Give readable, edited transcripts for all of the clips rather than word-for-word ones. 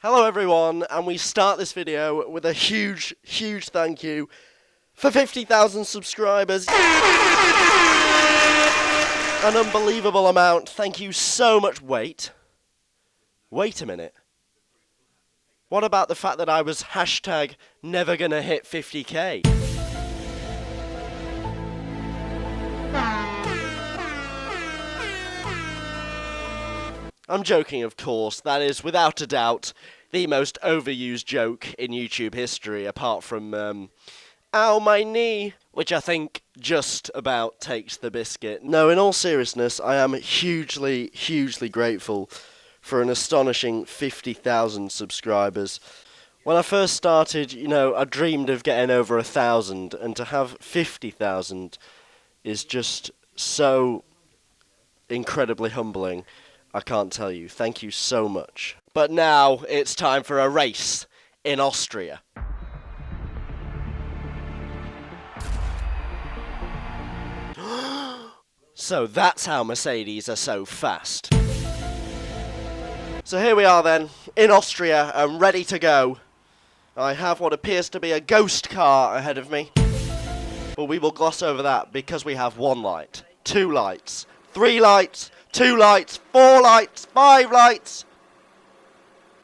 Hello everyone, and we start this video with a huge thank you for 50,000 subscribers. An unbelievable amount. Thank you so much. Wait a minute. What about the fact that I was hashtag never gonna hit 50k? I'm joking, of course. That is, without a doubt, the most overused joke in YouTube history, apart from, ow, my knee, which I think just about takes the biscuit. No, in all seriousness, I am hugely grateful for an astonishing 50,000 subscribers. When I first started, you know, I dreamed of getting over 1,000, and to have 50,000 is just so incredibly humbling. I can't tell you. Thank you so much. But now it's time for a race in Austria. So that's how Mercedes are so fast. So here we are then, in Austria, and ready to go. I have what appears to be a ghost car ahead of me. But we will gloss over that because we have 1 light, 2 lights, 3 lights, 2 lights, 4 lights, 5 lights,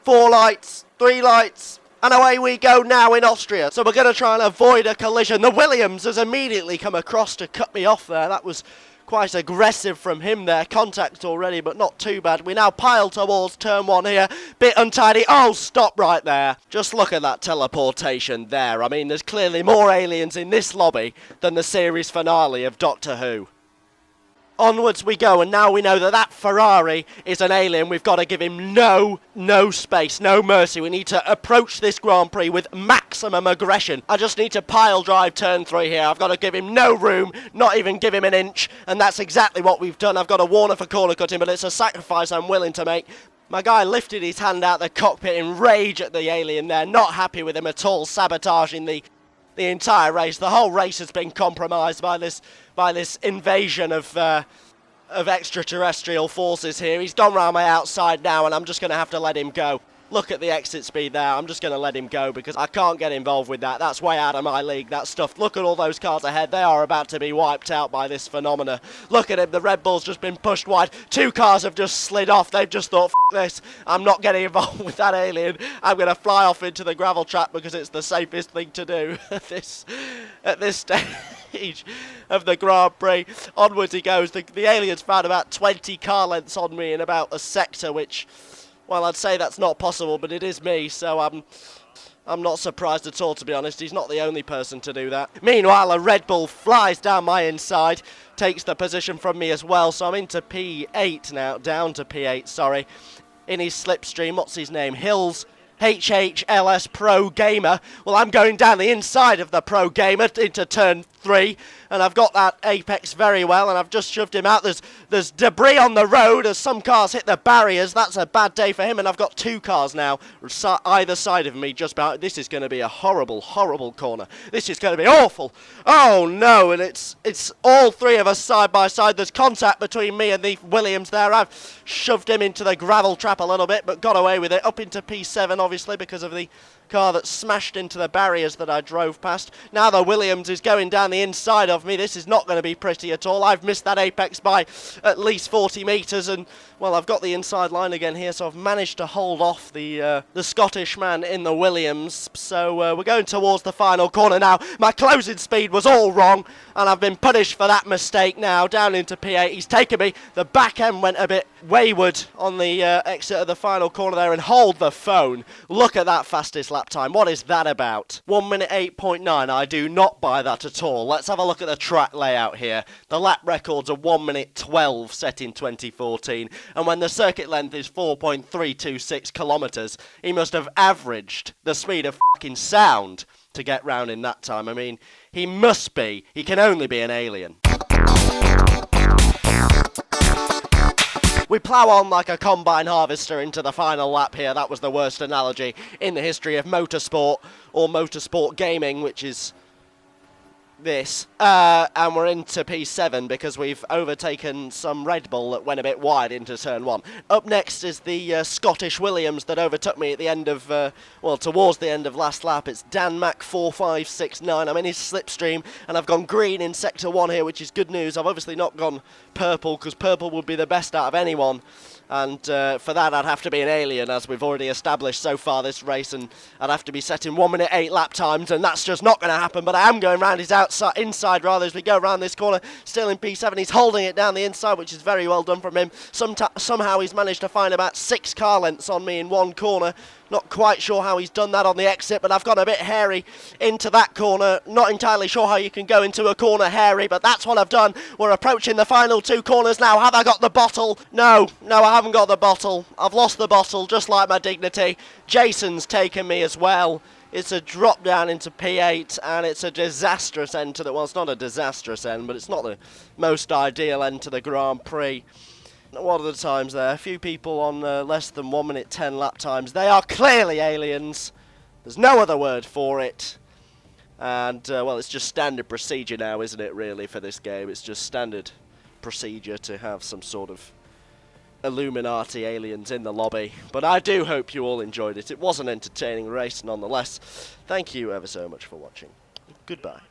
4 lights, 3 lights, and away we go now in Austria. So we're going to try and avoid a collision. The Williams has immediately come across to cut me off there. That was quite aggressive from him there. Contact already, but not too bad. We now pile towards turn 1 here. Bit untidy. Oh, stop right there. Just look at that teleportation there. I mean, there's clearly more aliens in this lobby than the series finale of Doctor Who. Onwards we go, and now we know that that Ferrari is an alien. We've got to give him no space, no mercy. We need to approach this Grand Prix with maximum aggression. I just need to pile drive turn 3 here. I've got to give him no room, not even give him an inch, and that's exactly what we've done. I've got a warner for corner cutting, but it's a sacrifice I'm willing to make. My guy lifted his hand out the cockpit in rage at the alien there, not happy with him at all, sabotaging the entire race. The whole race has been compromised by this invasion of extraterrestrial forces here. He's gone round my outside now, and I'm just going to have to let him go. Look at the exit speed there. I'm just going to let him go because I can't get involved with that. That's way out of my league, that stuff. Look at all those cars ahead. They are about to be wiped out by this phenomena. Look at him. The Red Bull's just been pushed wide. 2 cars have just slid off. They've just thought, F this. I'm not getting involved with that alien. I'm going to fly off into the gravel trap because it's the safest thing to do at this stage of the Grand Prix. Onwards he goes. The alien's found about 20 car lengths on me in about a sector, which, well, I'd say that's not possible, but it is me, so I'm not surprised at all, to be honest. He's not the only person to do that. Meanwhile, a Red Bull flies down my inside, takes the position from me as well, so I'm into P8 now, down to P8, sorry. In his slipstream, what's his name? Hills. HHLS Pro Gamer. Well, I'm going down the inside of the Pro Gamer into turn 3, and I've got that apex very well, and I've just shoved him out. There's debris on the road as some cars hit the barriers. That's a bad day for him, and I've got 2 cars now either side of me just about. This is going to be a horrible corner. This is going to be awful. Oh no, and it's all 3 of us side by side. There's contact between me and the Williams there. I've shoved him into the gravel trap a little bit, but got away with it. Up into P7, obviously, because of the car that smashed into the barriers that I drove past. Now the Williams is going down the inside of me. This is not going to be pretty at all. I've missed that apex by at least 40 metres, and, well, I've got the inside line again here, so I've managed to hold off the Scottish man in the Williams. So we're going towards the final corner now. My closing speed was all wrong, and I've been punished for that mistake now. Down into P8. He's taken me. The back end went a bit wayward on the exit of the final corner there, and hold the phone. Look at that fastest lap time. What is that about? 1 minute 8.9. I do not buy that at all. Let's have a look at the track layout here. The lap records are 1 minute 12 set in 2014, and when the circuit length is 4.326 kilometres, he must have averaged the speed of fucking sound to get round in that time. I mean, he can only be an alien. We plough on like a combine harvester into the final lap here. That was the worst analogy in the history of motorsport or motorsport gaming, which is this, and we're into P7 because we've overtaken some Red Bull that went a bit wide into turn 1. Up next is the Scottish Williams that overtook me at the end of, well, towards the end of last lap. It's Dan Mac 4569. I'm in his slipstream, and I've gone green in sector 1 here, which is good news. I've obviously not gone purple, because purple would be the best out of anyone. And for that, I'd have to be an alien, as we've already established so far this race, and I'd have to be setting 1 minute 8 lap times, and that's just not going to happen. But I am going round his inside rather as we go round this corner. Still in P7, he's holding it down the inside, which is very well done from him. Somehow he's managed to find about 6 car lengths on me in one corner. Not quite sure how he's done that on the exit, but I've gone a bit hairy into that corner. Not entirely sure how you can go into a corner hairy, but that's what I've done. We're approaching the final 2 corners now. Have I got the bottle? No, I haven't got the bottle. I've lost the bottle, just like my dignity. Jason's taken me as well. It's a drop down into P8, and it's a disastrous end to the... Well, it's not a disastrous end, but it's not the most ideal end to the Grand Prix. What are the times there? A few people on less than 1 minute 10 lap times. They are clearly aliens. There's no other word for it. And, well, it's just standard procedure now, isn't it, really, for this game? It's just standard procedure to have some sort of Illuminati aliens in the lobby. But I do hope you all enjoyed it. It was an entertaining race, nonetheless. Thank you ever so much for watching. Goodbye.